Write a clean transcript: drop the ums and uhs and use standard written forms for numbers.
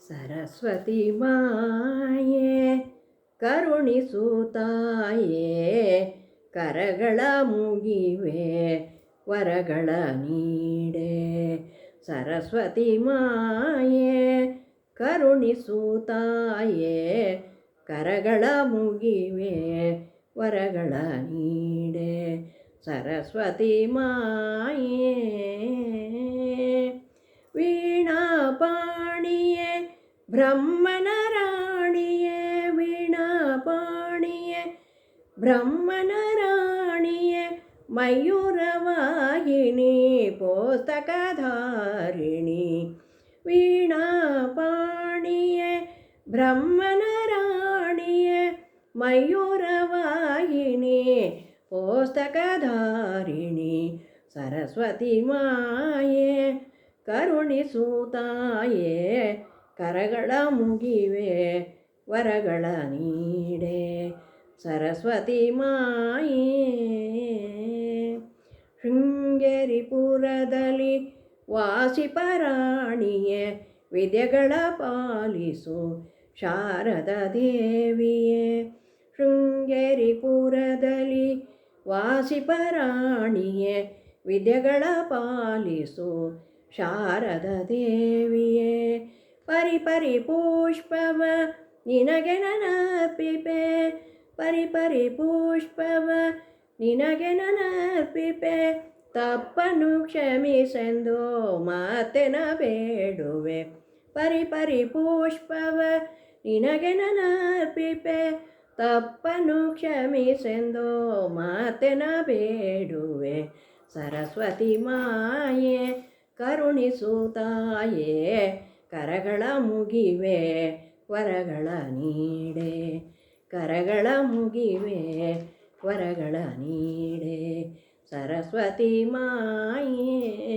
ಸರಸ್ವತಿ ಮಾಯೆ ಕರುಣಿಸು ತಾಯೇ, ಕರಗಳ ಮುಗಿವೆ ವರಗಳ ನೀಡೆ. ಸರಸ್ವತಿ ಮಾಯೆ ಕರುಣಿಸು ತಾಯೇ, ಕರಗಳ ಮುಗಿವೆ ವರಗಳ ನೀಡೆ. ಸರಸ್ವತಿ ಮಾಯೆ ವೀಣಾಪಾಣಿಯೇ ಬ್ರಹ್ಮನ ರಾಣಿಯೇ, ವೀಣಾಪಾಣಿಯೇ ಬ್ರಹ್ಮನ ರಾಣಿಯೇ, ಮಯೂರವಾಹಿನಿ ಪುಸ್ತಕಧಾರಿಣಿ. ವೀಣಾಪಾಣಿಯೇ ಬ್ರಹ್ಮನ ರಾಣಿಯೇ, ಮಯೂರವಾಹಿನಿ ಪುಸ್ತಕಧಾರಿಣಿ. ಸರಸ್ವತಿ ಮಾಯೆ ಕರುಣಿಸು ತಾಯೇ, ಕರಗಳ ಮುಗಿವೆ ವರಗಳ ನೀಡೆ. ಸರಸ್ವತಿ ಮಾಯೆ ಶೃಂಗೇರಿಪುರದಲ್ಲಿ ವಾಸಿಪರಾಣಿಯೇ, ವಿದ್ಯೆಗಳ ಪಾಲಿಸು ಶಾರದ ದೇವಿಯೇ. ಶೃಂಗೇರಿಪುರದಲ್ಲಿ ವಾಸಿಪರಾಣಿಯೇ, ವಿದ್ಯೆಗಳ ಪಾಲಿಸು ಶಾರದ ದೇವಿಯೇ. ಪರಿಪರಿ ಪುಷ್ಪವ ನಿನಗೆ ನನರ್ಪಿಪೆ, ಪರಿಪರಿ ಪುಷ್ಪವ ನಿನಗೆ ನನರ್ಪಿಪೆ. ತಪ್ಪನು ಕ್ಷಮಿಸೆಂದು ಮಾತೆನ ಬೇಡುವೆ. ಪರಿಪರಿ ಪುಷ್ಪವ ನಿನಗೆ ನನರ್ಪಿಪೆ. ತಪ್ಪನು ಕ್ಷಮಿಸೆಂದು ಮಾತೆನ ಬೇಡುವೆ. ಸರಸ್ವತಿ ಮಾಯೆ ಕರುಣಿಸು ತಾಯೇ, ಕರಗಳ ಮುಗಿವೆ ವರಗಳ ನೀಡೆ. ಕರಗಳ ಮುಗಿವೆ ವರಗಳ ನೀಡೆ. ಸರಸ್ವತಿ ಮಾಯೆ